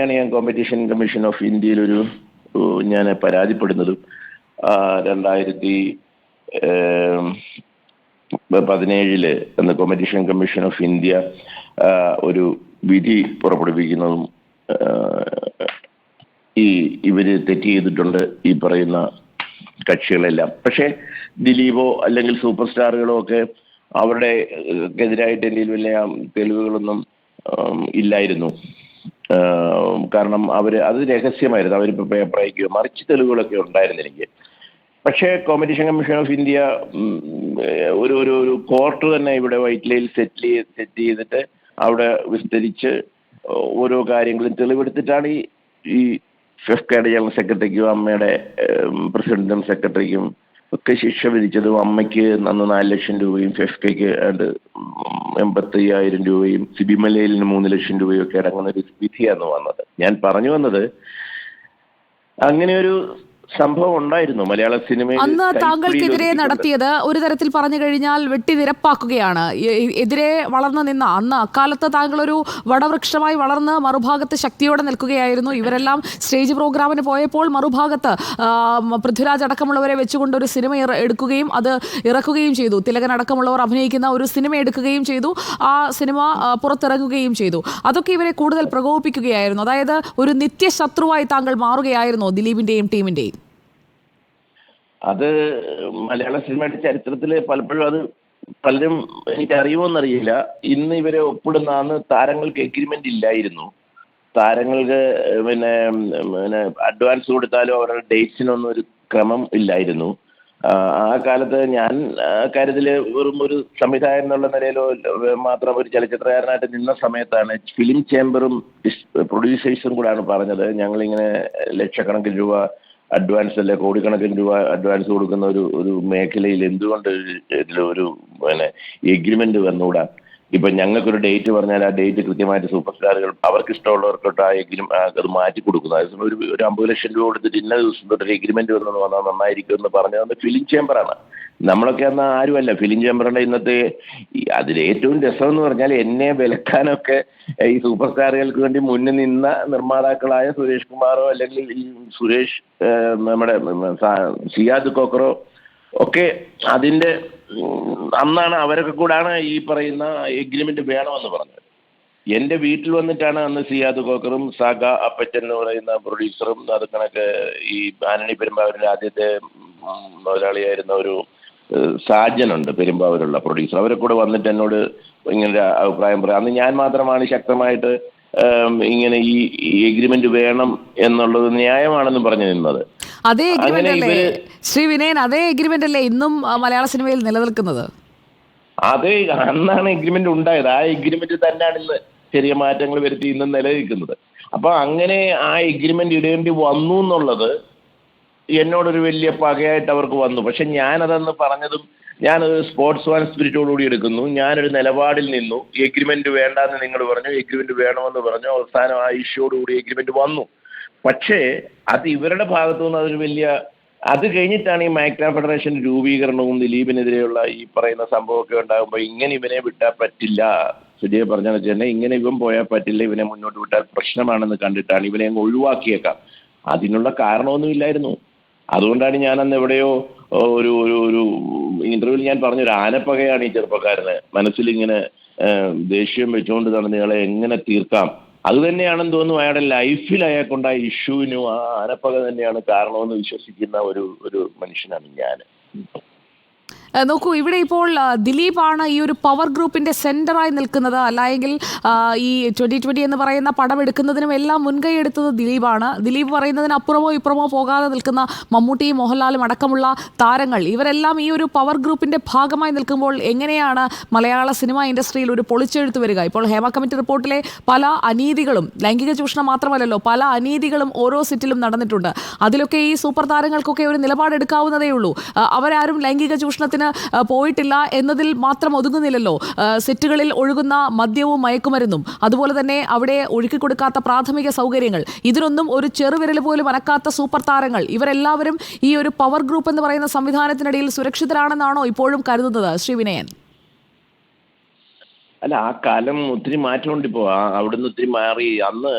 ഞാൻ competition commission of ഇന്ത്യയിലൊരു ഞാൻ പരാതിപ്പെടുന്നതും 2017 എന്ന കോമ്പറ്റീഷൻ കമ്മീഷൻ ഓഫ് ഇന്ത്യ ഒരു വിധി പുറപ്പെടുവിക്കുന്നതും ഇവര് തെറ്റ് ചെയ്തിട്ടുണ്ട് ഈ പറയുന്ന കക്ഷികളെല്ലാം. പക്ഷേ ദിലീപോ അല്ലെങ്കിൽ സൂപ്പർ സ്റ്റാറുകളോ ഒക്കെ അവരുടെ എതിരായിട്ട് എന്തെങ്കിലും വലിയ തെളിവുകളൊന്നും ഇല്ലായിരുന്നു. കാരണം അത് രഹസ്യമായിരുന്നു. അവരിപ്പോൾ പേപ്പർ അയക്കുകയോ മറിച്ച് തെളിവുകളൊക്കെ ഉണ്ടായിരുന്നു എനിക്ക്. പക്ഷേ കോമ്പറ്റീഷൻ കമ്മീഷൻ ഓഫ് ഇന്ത്യ ഒരു കോർട്ട് തന്നെ ഇവിടെ വൈറ്റ് ലൈനിൽ സെറ്റ് ചെയ്തിട്ട് അവിടെ വിസ്തരിച്ച് ഓരോ കാര്യങ്ങളും തെളിവെടുത്തിട്ടാണ് ഈ ഫെഫ്കയുടെ ജനറൽ സെക്രട്ടറിക്കും അമ്മയുടെ പ്രസിഡന്റും സെക്രട്ടറിക്കും ഒക്കെ ശിക്ഷ വിധിച്ചതും. അമ്മയ്ക്ക് അന്ന് 4 ലക്ഷം രൂപയും ഫെഫ്കയ്ക്ക് 85,000 രൂപയും സിബിമലയിലിന് 3 ലക്ഷം രൂപയും ഒക്കെ അടങ്ങുന്ന ഒരു വിധിയാണ് വന്നത്. ഞാൻ പറഞ്ഞു വന്നത് അങ്ങനെ ഒരു സംഭവം ഉണ്ടായിരുന്നു മലയാള സിനിമയിൽ. അന്ന് താങ്കൾക്കെതിരെ നടത്തിയത് ഒരു തരത്തിൽ പറഞ്ഞു കഴിഞ്ഞാൽ വെട്ടിനിരപ്പാക്കുകയാണ്. എതിരെ വളർന്നു നിന്ന അന്ന് അക്കാലത്ത് താങ്കൾ ഒരു വടവൃക്ഷമായി വളർന്ന് മറുഭാഗത്ത് ശക്തിയോടെ നിൽക്കുകയായിരുന്നു. ഇവരെല്ലാം സ്റ്റേജ് പ്രോഗ്രാമിന് പോയപ്പോൾ മറുഭാഗത്ത് പൃഥ്വിരാജ് അടക്കമുള്ളവരെ വെച്ചുകൊണ്ട് ഒരു സിനിമ എടുക്കുകയും അത് ഇറക്കുകയും ചെയ്തു. തിലകൻ അടക്കമുള്ളവർ അഭിനയിക്കുന്ന ഒരു സിനിമ എടുക്കുകയും ചെയ്തു. ആ സിനിമ പുറത്തിറങ്ങുകയും ചെയ്തു. അതൊക്കെ ഇവരെ കൂടുതൽ പ്രകോപിപ്പിക്കുകയായിരുന്നു. അതായത് ഒരു നിത്യശത്രുവായി താങ്കൾ മാറുകയായിരുന്നു ദിലീപിന്റെയും ടീമിന്റെയും. അത് മലയാള സിനിമയുടെ ചരിത്രത്തിൽ പലപ്പോഴും അത് പലരും എനിക്ക് അറിയുമോന്നറിയില്ല. ഇന്ന് ഇവരെ ഒപ്പിടുന്ന അന്ന് താരങ്ങൾക്ക് എഗ്രിമെന്റ് ഇല്ലായിരുന്നു. താരങ്ങൾക്ക് പിന്നെ അഡ്വാൻസ് കൊടുത്താലും അവരുടെ ഡേറ്റ്സിനൊന്നും ഒരു ക്രമം ഇല്ലായിരുന്നു. ആ കാലത്ത് ഞാൻ കാര്യത്തിൽ വെറും ഒരു സംവിധായകൻ എന്നുള്ള നിലയിലോ മാത്രം ഒരു ചലച്ചിത്രകാരനായിട്ട് നിന്ന സമയത്താണ് ഫിലിം ചേംബറും പ്രൊഡ്യൂസേഴ്സും കൂടാണ് പറഞ്ഞത്, ഞങ്ങളിങ്ങനെ ലക്ഷക്കണക്കിന് രൂപ അഡ്വാൻസ് അല്ലെ കോടിക്കണക്കിന് രൂപ അഡ്വാൻസ് കൊടുക്കുന്ന ഒരു മേഖലയിൽ എന്തുകൊണ്ട് ഒരു എഗ്രിമെന്റ് വന്നുകൂടാ? ഇപ്പം ഞങ്ങൾക്കൊരു ഡേറ്റ് പറഞ്ഞാൽ ആ ഡേറ്റ് കൃത്യമായിട്ട് സൂപ്പർ സ്റ്റാറുകൾ അവർക്ക് ഇഷ്ടമുള്ളവർക്കൊട്ട് അത് മാറ്റി കൊടുക്കുന്നു. അതേസമയം ഒരു 50 ലക്ഷം രൂപ കൊടുത്തിട്ട് ഇന്ന ദിവസം തൊട്ടൊരു എഗ്രിമെന്റ് വന്നു വന്നാൽ നന്നായിരിക്കും എന്ന് പറഞ്ഞത് ഫിലിം ചേംബറാണ്. നമ്മളൊക്കെ അന്ന് ആരുമല്ല. ഫിലിം ചേംബറിന്റെ ഇന്നത്തെ അതിൽ ഏറ്റവും രസം എന്ന് പറഞ്ഞാൽ എന്നെ വിലക്കാനൊക്കെ ഈ സൂപ്പർ സ്റ്റാറുകൾക്ക് വേണ്ടി മുന്നിൽ നിന്ന നിർമ്മാതാക്കളായ സുരേഷ് കുമാറോ അല്ലെങ്കിൽ ഈ സുരേഷ് നമ്മുടെ സിയാദ് കോക്കറോ ഒക്കെ അതിൻ്റെ അന്നാണ് അവരൊക്കെ കൂടാണ് ഈ പറയുന്ന എഗ്രിമെന്റ് വേണമെന്ന് പറഞ്ഞത്. എൻ്റെ വീട്ടിൽ വന്നിട്ടാണ് അന്ന് സിയാദ് കോക്കറും സാഗ അപ്പച്ചൻ എന്ന് പറയുന്ന പ്രൊഡ്യൂസറും അത് കണക്ക് ഈ ആന്റണി പെരുമ്പാവൂരിൻ്റെ ആദ്യത്തെ മുതലാളിയായിരുന്ന ഒരു സാജനുണ്ട് പെരുമ്പാവൂരുള്ള പ്രൊഡ്യൂസർ, അവരെ കൂടെ വന്നിട്ട് എന്നോട് ഇങ്ങനെ അഭിപ്രായം പറയാം. അന്ന് ഞാൻ മാത്രമാണ് ശക്തമായിട്ട് ഇങ്ങനെ ഈ എഗ്രിമെന്റ് വേണം എന്നുള്ളത് ന്യായമാണെന്ന് പറഞ്ഞു നിന്നത്. അതേ എഗ്രിമെന്റ് അല്ലേ ശ്രീ വിനയൻ? അതേ എഗ്രിമെന്റ് അല്ലേ ഇന്നും മലയാള സിനിമയിൽ നിലനിൽക്കുന്നത്? അതെ, അന്നാണ് എഗ്രിമെന്റ് ഉണ്ടായത്. ആ എഗ്രിമെന്റ് തന്നെയാണ് ഇന്ന് ചെറിയ മാറ്റങ്ങൾ വരുത്തി ഇന്ന് നിലനിൽക്കുന്നത്. അപ്പൊ അങ്ങനെ ആ എഗ്രിമെന്റ് ഇടേണ്ടി വന്നു എന്നുള്ളത് എന്നോടൊരു വലിയ പകയായിട്ട് അവർക്ക് വന്നു. പക്ഷെ ഞാനതെന്ന് പറഞ്ഞതും ഞാനത് സ്പോർട്സ് മാൻ സ്പിരിറ്റോടുകൂടി എടുക്കുന്നു. ഞാനൊരു നിലപാടിൽ നിന്നു. എഗ്രിമെന്റ് വേണ്ടാന്ന് നിങ്ങൾ പറഞ്ഞു, എഗ്രിമെന്റ് വേണമെന്ന് പറഞ്ഞു. അവസാനം ആ ഇഷ്യൂയോടുകൂടി എഗ്രിമെന്റ് വന്നു. പക്ഷേ അത് ഇവരുടെ ഭാഗത്തു നിന്ന് അതൊരു വലിയ അത് കഴിഞ്ഞിട്ടാണ് ഈ മാക്ട ഫെഡറേഷൻ രൂപീകരണവും ദിലീപിനെതിരെയുള്ള ഈ പറയുന്ന സംഭവമൊക്കെ ഉണ്ടാകുമ്പോൾ ഇങ്ങനെ ഇവനെ വിട്ടാൽ പറ്റില്ല. സുജയ പറഞ്ഞതെന്ന് വെച്ചാൽ ഇങ്ങനെ ഇവൻ പോയാൽ പറ്റില്ല, ഇവനെ മുന്നോട്ട് വിട്ടാൽ പ്രശ്നമാണെന്ന് കണ്ടിട്ടാണ് ഇവനെ അങ്ങ് ഒഴിവാക്കിയേക്കാം. അതിനുള്ള കാരണമൊന്നുമില്ലായിരുന്നു. അതുകൊണ്ടാണ് ഞാൻ അന്ന് എവിടെയോ ഒരു ഒരു ഇന്റർവ്യൂവിൽ ഞാൻ പറഞ്ഞു, ഒരു ആനപ്പകയാണ് ഈ ചെറുപ്പക്കാരന് മനസ്സിലിങ്ങനെ ദേഷ്യം വെച്ചുകൊണ്ട് നടന്നയാളെ എങ്ങനെ തീർക്കാം. അത് തന്നെയാണെന്ന് തോന്നുന്നു അയാളുടെ ലൈഫിൽ അയാൾക്കുണ്ടായ ഇഷ്യൂവിനും ആ ആനപ്പക തന്നെയാണ് കാരണമെന്ന് വിശ്വസിക്കുന്ന ഒരു മനുഷ്യനാണ് ഞാൻ. നോക്കൂ, ഇവിടെ ഇപ്പോൾ ദിലീപാണ് ഈ ഒരു പവർ ഗ്രൂപ്പിന്റെ സെന്ററായി നിൽക്കുന്നത്. അല്ലെങ്കിൽ ഈ 2020 എന്ന് പറയുന്ന പടം എടുക്കുന്നതിനും എല്ലാം മുൻകൈ എടുത്തത് ദിലീപാണ്. ദിലീപ് പറയുന്നതിന് അപ്പുറമോ ഇപ്പുറമോ പോകാതെ നിൽക്കുന്ന മമ്മൂട്ടിയും മോഹൻലാലും അടക്കമുള്ള താരങ്ങൾ ഇവരെല്ലാം ഈ ഒരു പവർ ഗ്രൂപ്പിന്റെ ഭാഗമായി നിൽക്കുമ്പോൾ എങ്ങനെയാണ് മലയാള സിനിമ ഇൻഡസ്ട്രിയിൽ ഒരു പൊളിച്ചെഴുത്ത് വരിക? ഇപ്പോൾ ഹേമ കമ്മിറ്റി റിപ്പോർട്ടിലെ പല അനീതികളും, ലൈംഗിക ചൂഷണം മാത്രമല്ലല്ലോ, പല അനീതികളും ഓരോ സെറ്റിലും നടന്നിട്ടുണ്ട്. അതിലൊക്കെ ഈ സൂപ്പർ താരങ്ങൾക്കൊക്കെ ഒരു നിലപാടെടുക്കാവുന്നതേ ഉള്ളൂ. അവരാരും ലൈംഗിക ചൂഷണത്തിന് പോയിട്ടില്ല എന്നതിൽ മാത്രം ഒതുങ്ങുന്നില്ലല്ലോ. സെറ്റുകളിൽ ഒഴുകുന്ന മദ്യവും മയക്കുമരുന്നും അതുപോലെ തന്നെ അവിടെ ഒഴുക്കിക്കൊടുക്കാത്ത പ്രാഥമിക സൗകര്യങ്ങൾ, ഇതിനൊന്നും ഒരു ചെറുവിരൽ പോലും അനക്കാത്ത സൂപ്പർ താരങ്ങൾ, ഇവരെല്ലാവരും ഈ ഒരു പവർ ഗ്രൂപ്പ് എന്ന് പറയുന്ന സംവിധാനത്തിനിടയിൽ സുരക്ഷിതരാണെന്നാണോ ഇപ്പോഴും കരുതുന്നത് ശ്രീ വിനയൻ? അല്ല, ആ കാലം ഒത്തിരി മാറ്റമുണ്ട് ഇപ്പോൾ. അവിടുന്ന് ഒത്തിരി മാറി. അന്ന്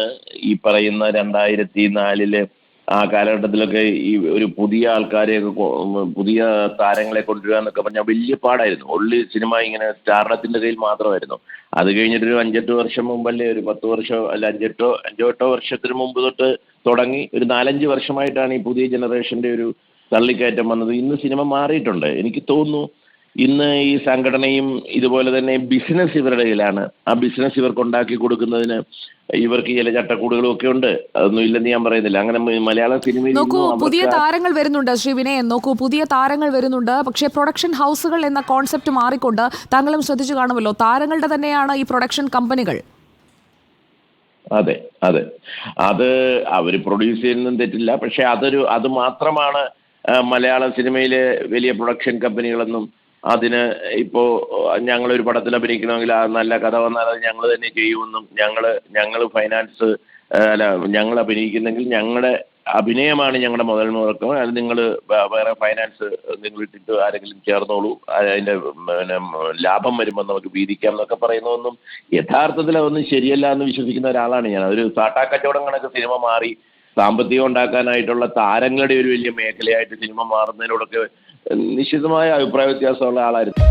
ഈ പറയുന്ന 2004 ആ കാലഘട്ടത്തിലൊക്കെ ഈ ഒരു പുതിയ ആൾക്കാരെയൊക്കെ പുതിയ താരങ്ങളെ കൊണ്ടുവരിക എന്നൊക്കെ പറഞ്ഞാൽ വലിയ പാടായിരുന്നു. ഒള്ളി സിനിമ ഇങ്ങനെ സ്റ്റാർഡത്തിന്റെ കയ്യിൽ മാത്രമായിരുന്നു. അത് കഴിഞ്ഞിട്ടൊരു 5-8 വർഷം മുമ്പല്ലേ, ഒരു 10 വർഷം അല്ല 5-8 വർഷത്തിന് മുമ്പ് തൊട്ട് തുടങ്ങി ഒരു 4-5 വർഷമായിട്ടാണ് ഈ പുതിയ ജനറേഷന്റെ ഒരു തള്ളിക്കയറ്റം വന്നത്. ഇന്ന് സിനിമ മാറിയിട്ടുണ്ട്. എനിക്ക് തോന്നുന്നു ഇന്ന് ഈ സംഘടനയും ഇതുപോലെ തന്നെ ബിസിനസ് ഇവരുടെ കയ്യിലാണ്. ആ ബിസിനസ് ഇവർക്ക് ഉണ്ടാക്കി കൊടുക്കുന്നതിന് ഇവർക്ക് ചില ചട്ടക്കൂടുകളും ഒക്കെ ഉണ്ട്. അതൊന്നും ഇല്ലെന്ന് ഞാൻ പറയുന്നില്ല. അങ്ങനെ മലയാള സിനിമയിൽ നോക്കൂ, പുതിയ താരങ്ങൾ വരുന്നുണ്ട് ശ്രീ വിനയൻ. നോക്കൂ, പുതിയ താരങ്ങൾ വരുന്നുണ്ട്. പക്ഷേ പ്രൊഡക്ഷൻ ഹൗസുകൾ എന്ന കോൺസെപ്റ്റ് മാറിക്കൊണ്ട്, താങ്കളും ശ്രദ്ധിച്ചു കാണുമല്ലോ, താരങ്ങളുടെ തന്നെയാണ് ഈ പ്രൊഡക്ഷൻ കമ്പനികൾ. അതെ, അതെ, അത് അവർ പ്രൊഡ്യൂസ് ചെയ്യുന്നതും തെറ്റില്ല. പക്ഷെ അത് മാത്രമാണ് മലയാള സിനിമയിലെ വലിയ പ്രൊഡക്ഷൻ കമ്പനികളെന്നും അതിന് ഇപ്പോൾ ഞങ്ങളൊരു പടത്തിൽ അഭിനയിക്കണമെങ്കിൽ ആ നല്ല കഥ വന്നാൽ അത് ഞങ്ങൾ തന്നെ ചെയ്യുമെന്നും ഞങ്ങൾ ഫൈനാൻസ് അല്ല, ഞങ്ങൾ അഭിനയിക്കുന്നെങ്കിൽ ഞങ്ങളുടെ അഭിനയമാണ് ഞങ്ങളുടെ മുതൽ മുടക്കം, അത് നിങ്ങൾ വേറെ ഫൈനാൻസ് നിങ്ങൾ ഇട്ടിട്ട് ആരെങ്കിലും ചേർന്നോളൂ, അതിൻ്റെ പിന്നെ ലാഭം വരുമ്പോൾ നമുക്ക് വീതിക്കാം എന്നൊക്കെ പറയുന്നതൊന്നും യഥാർത്ഥത്തിൽ അതൊന്നും ശരിയല്ല എന്ന് വിശ്വസിക്കുന്ന ഒരാളാണ് ഞാൻ. അതൊരു സാട്ടാക്കച്ചവടം കണക്ക് സിനിമ മാറി സാമ്പത്തികം ഉണ്ടാക്കാനായിട്ടുള്ള താരങ്ങളുടെ ഒരു വലിയ മേഖലയായിട്ട് സിനിമ മാറുന്നതിനോടൊക്കെ നിശ്ചിതമായ അഭിപ്രായ വ്യത്യാസമുള്ള ആളായിരുന്നു.